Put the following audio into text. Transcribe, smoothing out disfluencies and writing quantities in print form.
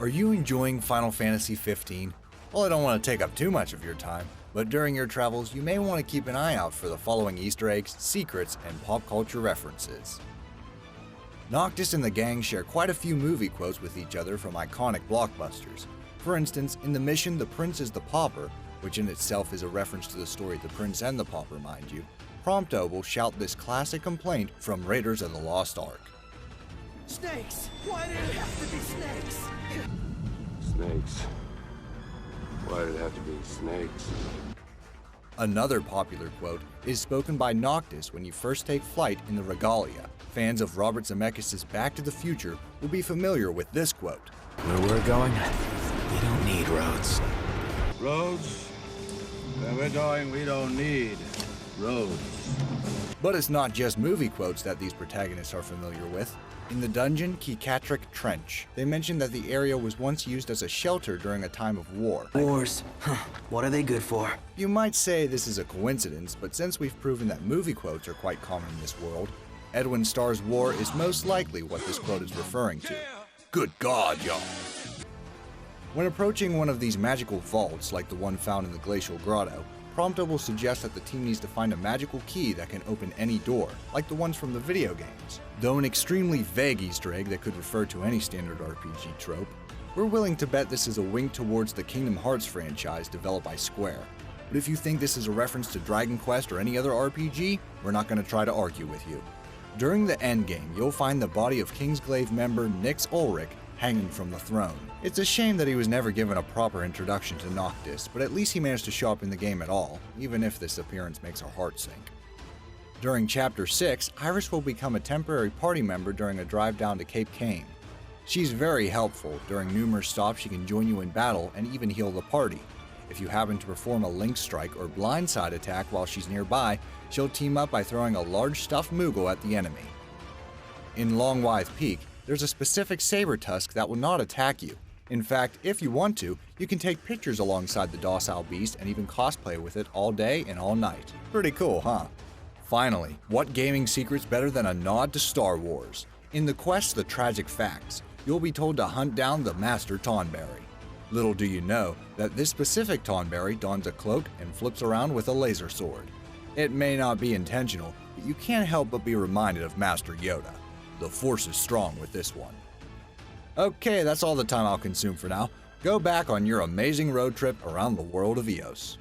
Are you enjoying Final Fantasy 15? Well, I don't want to take up too much of your time, but during your travels, you may want to keep an eye out for the following Easter eggs, secrets, and pop culture references. Noctis and the gang share quite a few movie quotes with each other from iconic blockbusters. For instance, in the mission The Prince is the Pauper, which in itself is a reference to the story The Prince and the Pauper, mind you, Prompto will shout this classic complaint from Raiders of the Lost Ark. Snakes! Why did it have to be snakes? Snakes. Why did it have to be snakes? Another popular quote is spoken by Noctis when you first take flight in the Regalia. Fans of Robert Zemeckis' Back to the Future will be familiar with this quote. Where we're going, we don't need roads. Roads? Where we're going, we don't need roads. But it's not just movie quotes that these protagonists are familiar with. In the dungeon Kikatric Trench, they mention that the area was once used as a shelter during a time of war. Wars. Huh. What are they good for? You might say this is a coincidence, but since we've proven that movie quotes are quite common in this world, EDWIN Star's War is most likely what this quote is referring to. Good God, y'all! When approaching one of these magical vaults, like the one found in the Glacial Grotto, Prompto will suggest that the team needs to find a magical key that can open any door, like the ones from the video games. Though an extremely vague Easter egg that could refer to any standard RPG trope, we're willing to bet this is a wink towards the Kingdom Hearts franchise developed by Square. But if you think this is a reference to Dragon Quest or any other RPG, we're not going to try to argue with you. During the endgame, you'll find the body of Kingsglaive member Nyx ULRIC hanging from the throne. It's a shame that he was never given a proper introduction to Noctis, but at least he managed to show up in the game at all, even if this appearance makes our heart sink. During Chapter 6, Iris will become a temporary party member during a drive down to Cape Cain. She's very helpful. During numerous stops, she can join you in battle and even heal the party. If you happen to perform a link strike or blindside attack while she's nearby, she'll team up by throwing a large stuffed Moogle at the enemy. In Longwithe Peak, there's a specific saber tusk that will not attack you. In fact, if you want to, you can take pictures alongside the docile beast and even cosplay with it all day and all night. Pretty cool, huh? Finally, what gaming secret's better than a nod to Star Wars? In the quest The Tragic Facts, you'll be told to hunt down the Master Tonberry. Little do you know that this specific Tonberry dons a cloak and flips around with a laser sword. It may not be intentional, but you can't help but be reminded of Master Yoda. The Force is strong with this one. Okay, that's all the time I'll consume for now. Go back on your amazing road trip around the world of EOS.